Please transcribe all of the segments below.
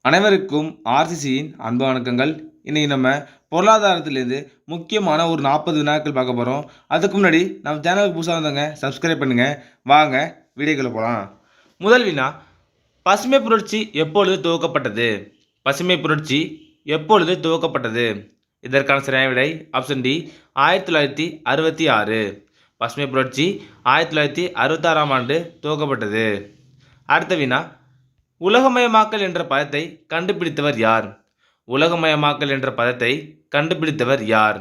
அனைவருக்கும் ஆர்சிசியின் அன்பு வணக்கங்கள். இன்னைக்கு நம்ம பொருளாதாரத்திலேருந்து முக்கியமான ஒரு 40 வினாக்கள் பார்க்க போகிறோம். அதுக்கு முன்னாடி நம்ம சேனலுக்கு புதுசாக வந்தவங்க சப்ஸ்கிரைப் பண்ணுங்க. வாங்க வீடியோக்குள்ள போகலாம். முதல் வினா, பசுமை புரட்சி எப்பொழுது துவக்கப்பட்டது? பசுமை புரட்சி எப்பொழுது துவக்கப்பட்டது? இதற்கான சரியான விடை ஆப்ஷன் டி, 1966. பசுமை புரட்சி 1966ஆம் ஆண்டு துவக்கப்பட்டது. அடுத்த வினா, உலகமயமாக்கல் என்ற பதத்தை கண்டுபிடித்தவர் யார்? உலகமயமாக்கல் என்ற பதத்தை கண்டுபிடித்தவர் யார்?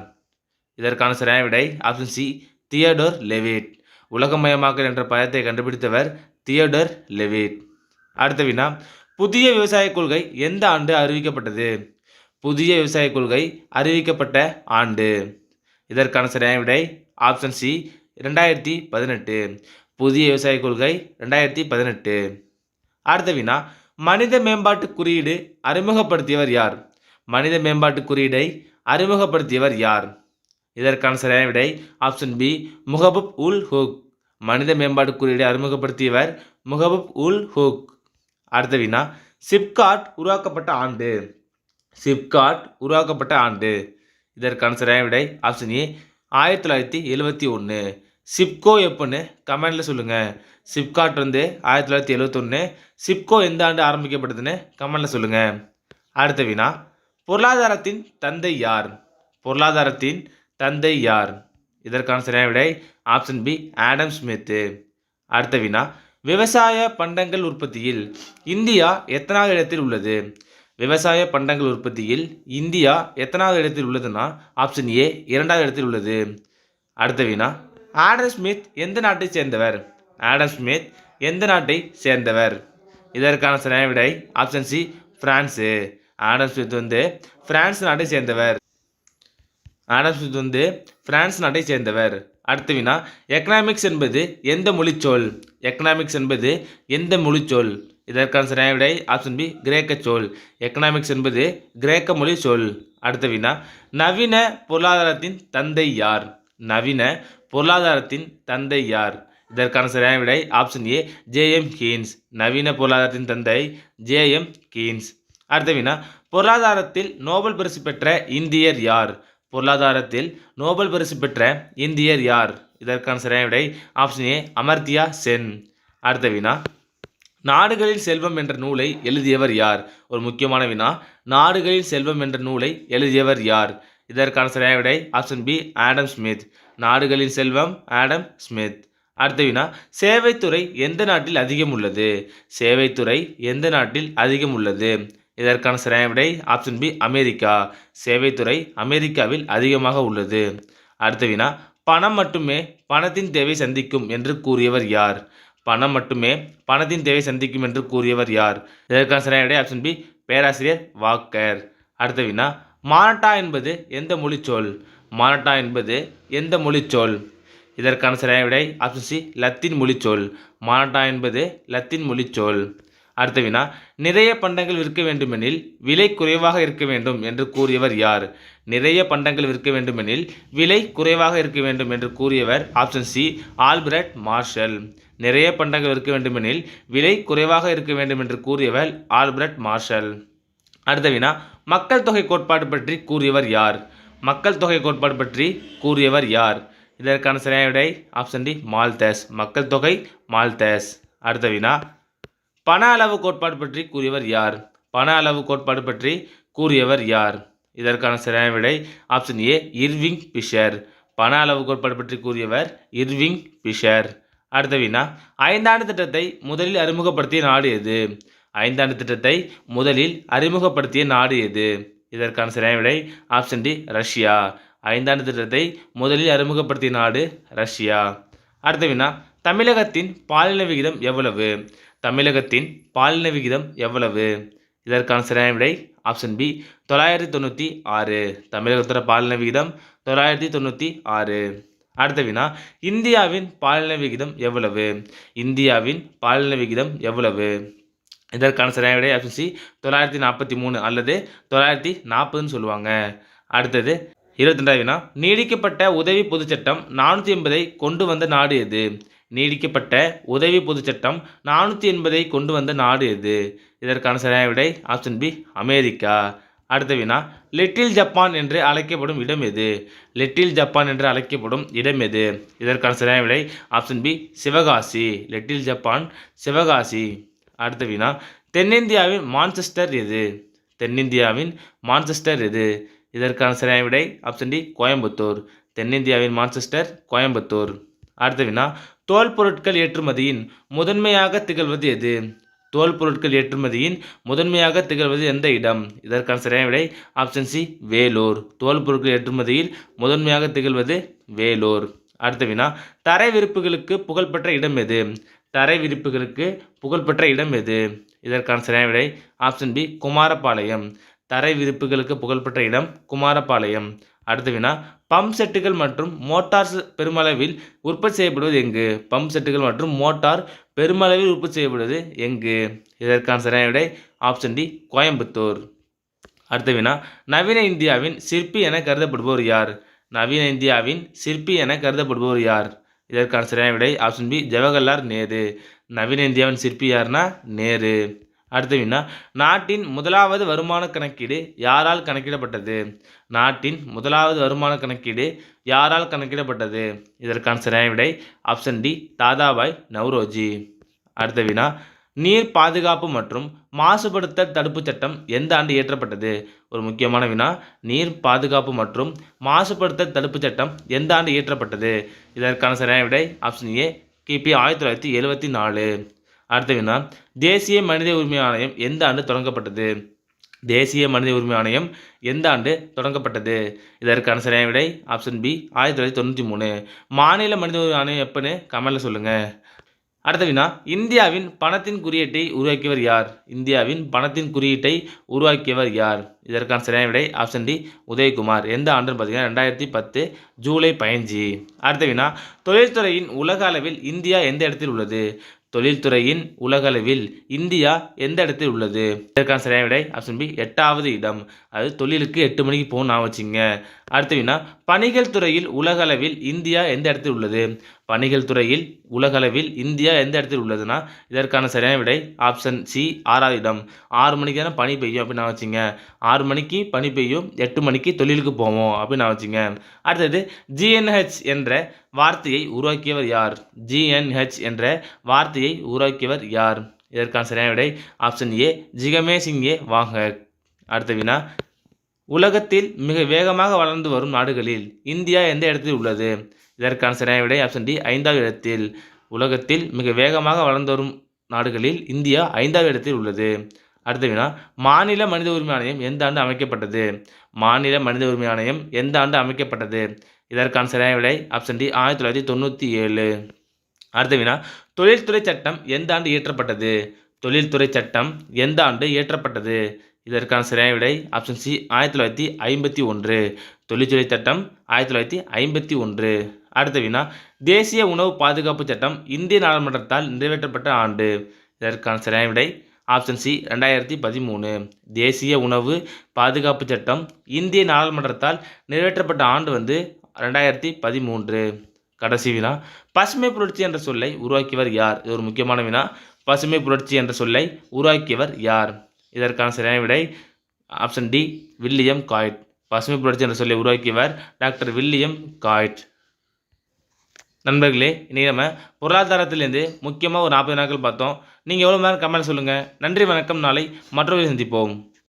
இதற்கான சரியான விடை ஆப்ஷன் சி, தியோடர் லெவிட். உலகமயமாக்கல் என்ற பதத்தை கண்டுபிடித்தவர் தியோடர் லெவிட். அடுத்த வினா, புதிய விவசாய கொள்கை எந்த ஆண்டு அறிவிக்கப்பட்டது? புதிய விவசாய கொள்கை அறிவிக்கப்பட்ட ஆண்டு. இதற்கான சரியான விடை ஆப்ஷன் சி, 2018. புதிய விவசாய கொள்கை 2018. அடுத்த வினா, மனித மேம்பாட்டு குறியீடு அறிமுகப்படுத்தியவர் யார்? மனித மேம்பாட்டு குறியீடை அறிமுகப்படுத்தியவர் யார்? இதற்கான சரியான விடை ஆப்ஷன் பி, முகபுப் உல் ஹுக். மனித மேம்பாட்டு குறியீடை அறிமுகப்படுத்தியவர் முகபுப் உல் ஹுக். அடுத்த வினா, சிப்காட் உருவாக்கப்பட்ட ஆண்டு. சிப்காட் உருவாக்கப்பட்ட ஆண்டு. இதற்கான சரியான விடை ஆப்ஷன் ஏ, 1971. சிப்கோ எப்போன்னு கமெண்டில் சொல்லுங்கள். சிப்காட் 1971. சிப்கோ எந்த ஆண்டு ஆரம்பிக்கப்பட்டதுன்னு கமெண்டில் சொல்லுங்கள். அடுத்த வினா, பொருளாதாரத்தின் தந்தை யார்? பொருளாதாரத்தின் தந்தை யார்? இதற்கான சரியான விடை ஆப்ஷன் பி, ஆடம் ஸ்மித். அடுத்த வினா, விவசாய பண்டங்கள் உற்பத்தியில் இந்தியா எத்தனாவது இடத்தில் உள்ளது? விவசாய பண்டங்கள் உற்பத்தியில் இந்தியா எத்தனாவது இடத்தில் உள்ளதுன்னா ஆப்ஷன் ஏ, 2வது இடத்தில் உள்ளது. அடுத்த வினா, ஆடம் ஸ்மித் எந்த நாட்டை சேர்ந்தவர்? ஆடம் ஸ்மித் எந்த நாட்டை சேர்ந்தவர்? இதற்கான சரியான விடை option C, France. Adam Smith France நாட்டை சேர்ந்தவர். ஆடம் ஸ்மித் பிரான்ஸ் நாட்டை சேர்ந்தவர். அடுத்த வினா, எக்கனாமிக்ஸ் என்பது எந்த மொழிச்சொல்? எக்கனாமிக்ஸ் என்பது எந்த மொழிச்சொல்? இதற்கான சரியான விடை ஆப்ஷன் பி, கிரேக்க சொல். எக்கனாமிக்ஸ் என்பது கிரேக்க மொழி சொல். அடுத்த வினா, நவீன பொருளாதாரத்தின் தந்தை யார்? நவீன பொருளாதாரத்தின் தந்தை யார்? இதற்கான சரியான விடை ஆப்ஷன் ஏ, ஜே.எம். கீன்ஸ். நவீன பொருளாதாரத்தின் தந்தை ஜே.எம். கீன்ஸ். அடுத்த வினா, பொருளாதாரத்தில் நோபல் பரிசு பெற்ற இந்தியர் யார்? பொருளாதாரத்தில் நோபல் பரிசு பெற்ற இந்தியர் யார்? இதற்கான சரியான விடை ஆப்ஷன் ஏ, அமர்த்தியா சென். அடுத்த வினா, நாடுகளில் செல்வம் என்ற நூலை எழுதியவர் யார்? ஒரு முக்கியமான வினா, நாடுகளில் செல்வம் என்ற நூலை எழுதியவர் யார்? இதற்கான சரியான விடை ஆப்ஷன் பி, ஆடம் ஸ்மித். நாடுகளின் செல்வம், ஆடம் ஸ்மித். அடுத்த வினா, சேவைத்துறை எந்த நாட்டில் அதிகம் உள்ளது? சேவைத்துறை எந்த நாட்டில் அதிகம் உள்ளது? இதற்கான சரியான விடை ஆப்ஷன் பி, அமெரிக்கா. சேவைத்துறை அமெரிக்காவில் அதிகமாக உள்ளது. அடுத்த வினா, பணம் மட்டுமே பணத்தின் தேவை சந்திக்கும் என்று கூறியவர் யார்? பணம் மட்டுமே பணத்தின் தேவை சந்திக்கும் என்று கூறியவர் யார்? இதற்கான சரியான விடை ஆப்ஷன் பி, பேராசிரியர் வாக்கர். அடுத்த வினா, மானட்டா என்பது எந்த மொழிச்சொல்? மானட்டா என்பது எந்த மொழிச்சொல்? இதற்கான சரியான விடை ஆப்ஷன் சி, லத்தீன் மொழிச்சொல். மானட்டா என்பது லத்தீன் மொழிச்சொல். அடுத்த வினா, நிறைய பண்டங்கள் விற்க வேண்டுமெனில் விலை குறைவாக இருக்க வேண்டும் என்று கூறியவர் யார்? நிறைய பண்டங்கள் விற்க வேண்டுமெனில் விலை குறைவாக இருக்க வேண்டும் என்று கூறியவர் ஆப்ஷன் சி, ஆல்பிரட் மார்ஷல். நிறைய பண்டங்கள் விற்க வேண்டுமெனில் விலை குறைவாக இருக்க வேண்டும் என்று கூறியவர் ஆல்பிரட் மார்ஷல். அடுத்த வினா, மக்கள் தொகை கோட்பாடு பற்றி கூறியவர் யார்? மக்கள் தொகை கோட்பாடு பற்றி கூறியவர் யார்? இதற்கான சரியான விடை ஆப்ஷன் டி, மால்தஸ். மக்கள் தொகை மால்தஸ். அடுத்த வினா, பண அளவு கோட்பாடு பற்றி கூறியவர் யார்? பண அளவு கோட்பாடு பற்றி கூறியவர் யார்? இதற்கான சரியான விடை ஆப்ஷன் ஏ, இர்விங் பிஷர். பண அளவு கோட்பாடு பற்றி கூறியவர் இர்விங் பிஷர். அடுத்த வினா, ஐந்தாண்டு திட்டத்தை முதலில் அறிமுகப்படுத்திய நாடு எது? ஐந்தாண்டு திட்டத்தை முதலில் அறிமுகப்படுத்திய நாடு எது? இதற்கான சரியான விடை ஆப்ஷன் டி, ரஷ்யா. ஐந்தாண்டு திட்டத்தை முதலில் அறிமுகப்படுத்திய நாடு ரஷ்யா. அடுத்த வினா, தமிழகத்தின் பாலின விகிதம் எவ்வளவு? தமிழகத்தின் பாலின விகிதம் எவ்வளவு? இதற்கான சரியான விடை ஆப்ஷன் பி, 996. தமிழகத்தோட பாலின விகிதம் 996. அடுத்த வினா, இந்தியாவின் பாலின விகிதம் எவ்வளவு? இந்தியாவின் பாலின விகிதம் எவ்வளவு? இதற்கான சரியான விடை ஆப்ஷன் சி, 943 அல்லது 940ன்னு சொல்லுவாங்க. அடுத்தது 22வது வினா, நீடிக்கப்பட்ட உதவி பொதுச்சட்டம் 480 கொண்டு வந்த நாடு எது? நீடிக்கப்பட்ட உதவி பொதுச் சட்டம் 480 கொண்டு வந்த நாடு எது? இதற்கான சரியான விடை ஆப்ஷன் பி அமெரிக்கா. அடுத்த வினா, லிட்டில் ஜப்பான் என்று அழைக்கப்படும் இடம் எது? லிட்டில் ஜப்பான் என்று அழைக்கப்படும் இடம் எது? இதற்கான சரியான விடை option B Sivakasi. Little Japan Sivakasi. அடுத்த வினா, தென்னிந்தியாவின் மான்செஸ்டர் எது? தென்னிந்தியாவின் மான்செஸ்டர் எது? இதற்கான சரியான விடை ஆப்ஷன் டி கோயம்புத்தூர். தென்னிந்தியாவின் மான்செஸ்டர் கோயம்புத்தூர். அடுத்த வினா, தோல் பொருட்கள் ஏற்றுமதியின் முதன்மையாக திகழ்வது எது? தோல் பொருட்கள் ஏற்றுமதியின் முதன்மையாக திகழ்வது எந்த இடம்? இதற்கான சரியான விடை ஆப்ஷன் சி வேலூர். தோல் பொருட்கள் ஏற்றுமதியில் முதன்மையாக திகழ்வது வேலூர். அடுத்த வினா, தரை விரிப்புகளுக்கு புகழ்பெற்ற இடம் எது? தரை விரிப்புகளுக்கு புகழ்பெற்ற இடம் எது? இதற்கான சரியான விடை ஆப்ஷன் பி குமாரபாளையம். தரை விரிப்புகளுக்கு புகழ்பெற்ற இடம் குமாரபாளையம். அடுத்த வினா, பம்ப் செட்டுகள் மற்றும் மோட்டார் பெருமளவில் உற்பத்தி செய்யப்படுவது எங்கு? பம்ப் செட்டுகள் மற்றும் மோட்டார் பெருமளவில் உற்பத்தி செய்யப்படுவது எங்கு? இதற்கான சரியான விடை ஆப்ஷன் டி கோயம்புத்தூர். அடுத்த வினா, நவீன இந்தியாவின் சிற்பி என கருதப்படுபவர் யார்? நவீன இந்தியாவின் சிற்பி என கருதப்படுபவர் யார்? இதற்கான சரியான விடை ஆப்ஷன் பி ஜவஹர்லால் நேரு. நவீன இந்தியாவின் சிற்பி யார்னா நேரு. அடுத்த வினா, நாட்டின் முதலாவது வருமான கணக்கீடு யாரால் கணக்கிடப்பட்டது? நாட்டின் முதலாவது வருமான கணக்கீடு யாரால் கணக்கிடப்பட்டது? இதற்கான சரியான விடை ஆப்ஷன் டி தாதாபாய் நவ்ரோஜி. அடுத்த வினா, நீர் பாதுகாப்பு மற்றும் மாசுபடுத்தல் தடுப்புச் சட்டம் எந்த ஆண்டு இயற்றப்பட்டது? ஒரு முக்கியமான வினா, நீர் பாதுகாப்பு மற்றும் மாசுபடுத்தல் தடுப்புச் சட்டம் எந்த ஆண்டு இயற்றப்பட்டது? இதற்கான சரியான விடை ஆப்ஷன் ஏ கிபி 1974. அடுத்த வினா, தேசிய மனித உரிமை ஆணையம் எந்த ஆண்டு தொடங்கப்பட்டது? தேசிய மனித உரிமை ஆணையம் எந்த ஆண்டு தொடங்கப்பட்டது? இதற்கான சரியான விடை ஆப்ஷன் பி 1993. மாநில மனித உரிமை ஆணையம் எப்பன்னு கமெண்ட்ல சொல்லுங்க. அடுத்த வினா, இந்தியாவின் பணத்தின் குறியீட்டை உருவாக்கியவர் யார்? இந்தியாவின் பணத்தின் குறியீட்டை உருவாக்கியவர் யார்? இதற்கான சரியான விடை ஆப்ஷன் டி உதயகுமார். எந்த ஆண்டுன்னு பார்த்தீங்கன்னா 2010 ஜூலை 15. அடுத்த வினா, தொழில்துறையின் உலக அளவில் இந்தியா எந்த இடத்தில் உள்ளது? தொழில்துறையின் உலக அளவில் இந்தியா எந்த இடத்தில் உள்ளது? இதற்கான சரியான விடை ஆப்ஷன் பி 8வது இடம். அது தொழிலுக்கு 8 மணிக்கு போகணும் நான் வச்சுங்க. அடுத்த வினா, பணிகள் துறையில் உலக அளவில் இந்தியா எந்த இடத்தில் உள்ளது? பணிகள் துறையில் உலக அளவில் இந்தியா எந்த இடத்தில் உள்ளதுன்னா இதற்கான சரியான விடை ஆப்ஷன் சி 6வது இடம். 6 மணிக்கு தானே பனி பெய்யும் அப்படின்னு நான் வச்சுங்க. 6 மணிக்கு பனி பெய்யும், 8 மணிக்கு தொழிலுக்கு போவோம் அப்படின்னு நான் வச்சுங்க. அடுத்தது, ஜிஎன்ஹெச் என்ற வார்த்தையை உருவாக்கியவர் யார்? ஜிஎன்ஹெச் என்ற வார்த்தையை உருவாக்கியவர் யார்? இதற்கான சரியான விடை ஆப்ஷன் ஏ ஜிகமே சிங்கே வாங்கக். அடுத்த வினா, உலகத்தில் மிக வேகமாக வளர்ந்து வரும் நாடுகளில் இந்தியா எந்த இடத்தில் உள்ளது? இதற்கான சரியான விடை ஆப்ஷன் டி 5வது இடத்தில். உலகத்தில் மிக வேகமாக வளர்ந்து வரும் நாடுகளில் இந்தியா 5வது இடத்தில் உள்ளது. அடுத்த வினா, மாநில மனித உரிமை ஆணையம் எந்த ஆண்டு அமைக்கப்பட்டது? மாநில மனித உரிமை ஆணையம் எந்த ஆண்டு அமைக்கப்பட்டது? இதற்கான சரியான விடை ஆப்ஷன் டி 1997. அடுத்த வினா, தொழில்துறை சட்டம் எந்த ஆண்டு இயற்றப்பட்டது? தொழில்துறை சட்டம் எந்த ஆண்டு இயற்றப்பட்டது? இதற்கான சரியான விடை ஆப்ஷன் சி 1951. தொழில்துறை சட்டம் 1951. அடுத்த வினா, தேசிய உணவு பாதுகாப்பு சட்டம் இந்திய நாடாளுமன்றத்தால் நிறைவேற்றப்பட்ட ஆண்டு. இதற்கான சரியான விடை ஆப்ஷன் சி 2013. தேசிய உணவு பாதுகாப்பு சட்டம் இந்திய நாடாளுமன்றத்தால் நிறைவேற்றப்பட்ட ஆண்டு 2013. கடைசி வினா, பசுமை புரட்சி என்ற சொல்லை உருவாக்கியவர் யார்? இது ஒரு முக்கியமான வினா. பசுமை புரட்சி என்ற சொல்லை உருவாக்கியவர் யார்? இதற்கான சரியான விடை ஆப்ஷன் டி வில்லியம் காய்ட். பசுமை புரட்சி என்ற சொல்லை உருவாக்கியவர் டாக்டர் வில்லியம் காய்ட். நண்பர்களே, இன்றைக்கி நம்ம பொருளாதாரத்திலேருந்து முக்கியமாக ஒரு 40 நாட்கள் பார்த்தோம். நீங்கள் எவ்வளோ நேரம் கமெண்ட் சொல்லுங்கள். நன்றி, வணக்கம். நாளை மற்றொரு சந்திப்போம்.